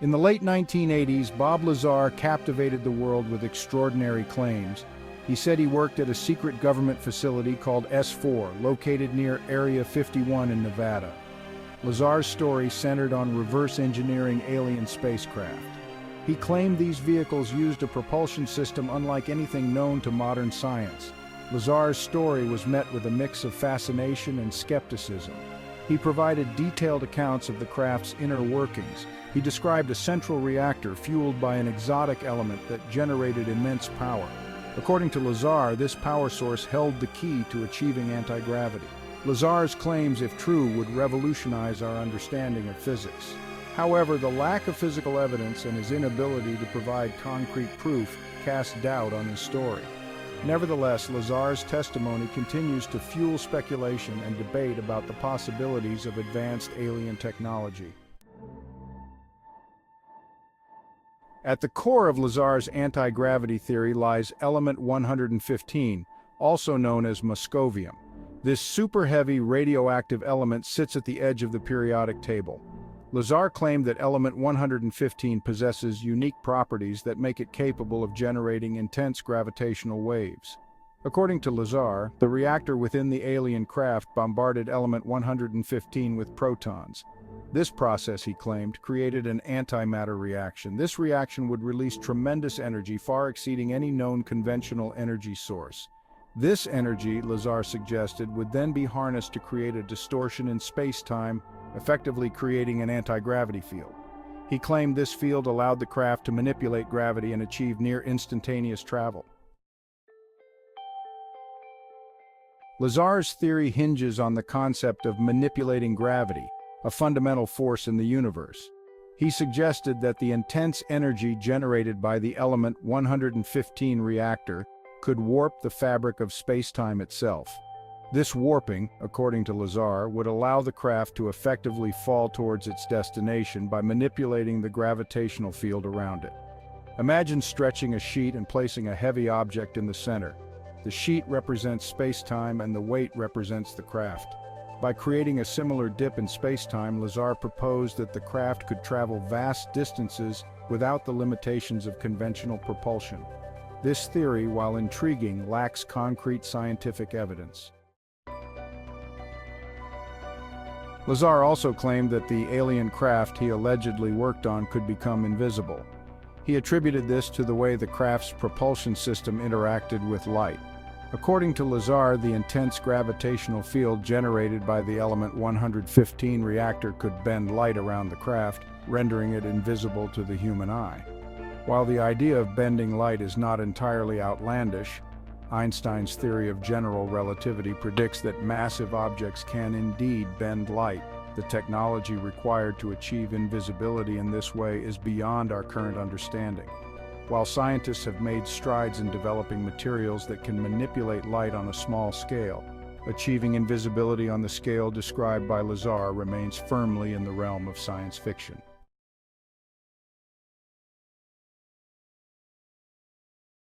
In the late 1980s, Bob Lazar captivated the world with extraordinary claims. He said he worked at a secret government facility called S4, located near Area 51 in Nevada. Lazar's story centered on reverse engineering alien spacecraft. He claimed these vehicles used a propulsion system unlike anything known to modern science. Lazar's story was met with a mix of fascination and skepticism. He provided detailed accounts of the craft's inner workings. He described a central reactor fueled by an exotic element that generated immense power. According to Lazar, this power source held the key to achieving anti-gravity. Lazar's claims, if true, would revolutionize our understanding of physics. However, the lack of physical evidence and his inability to provide concrete proof cast doubt on his story. Nevertheless, Lazar's testimony continues to fuel speculation and debate about the possibilities of advanced alien technology. At the core of Lazar's anti-gravity theory lies element 115, also known as moscovium. This super-heavy radioactive element sits at the edge of the periodic table. Lazar claimed that element 115 possesses unique properties that make it capable of generating intense gravitational waves. According to Lazar, the reactor within the alien craft bombarded element 115 with protons. This process, he claimed, created an antimatter reaction. This reaction would release tremendous energy, far exceeding any known conventional energy source. This energy, Lazar suggested, would then be harnessed to create a distortion in space-time, effectively creating an anti-gravity field. He claimed this field allowed the craft to manipulate gravity and achieve near-instantaneous travel. Lazar's theory hinges on the concept of manipulating gravity, a fundamental force in the universe. He suggested that the intense energy generated by the element 115 reactor could warp the fabric of space-time itself. This warping, according to Lazar, would allow the craft to effectively fall towards its destination by manipulating the gravitational field around it. Imagine stretching a sheet and placing a heavy object in the center. The sheet represents space-time and the weight represents the craft. By creating a similar dip in space-time, Lazar proposed that the craft could travel vast distances without the limitations of conventional propulsion. This theory, while intriguing, lacks concrete scientific evidence. Lazar also claimed that the alien craft he allegedly worked on could become invisible. He attributed this to the way the craft's propulsion system interacted with light. According to Lazar, the intense gravitational field generated by the element 115 reactor could bend light around the craft, rendering it invisible to the human eye. While the idea of bending light is not entirely outlandish, Einstein's theory of general relativity predicts that massive objects can indeed bend light. The technology required to achieve invisibility in this way is beyond our current understanding. While scientists have made strides in developing materials that can manipulate light on a small scale, achieving invisibility on the scale described by Lazar remains firmly in the realm of science fiction.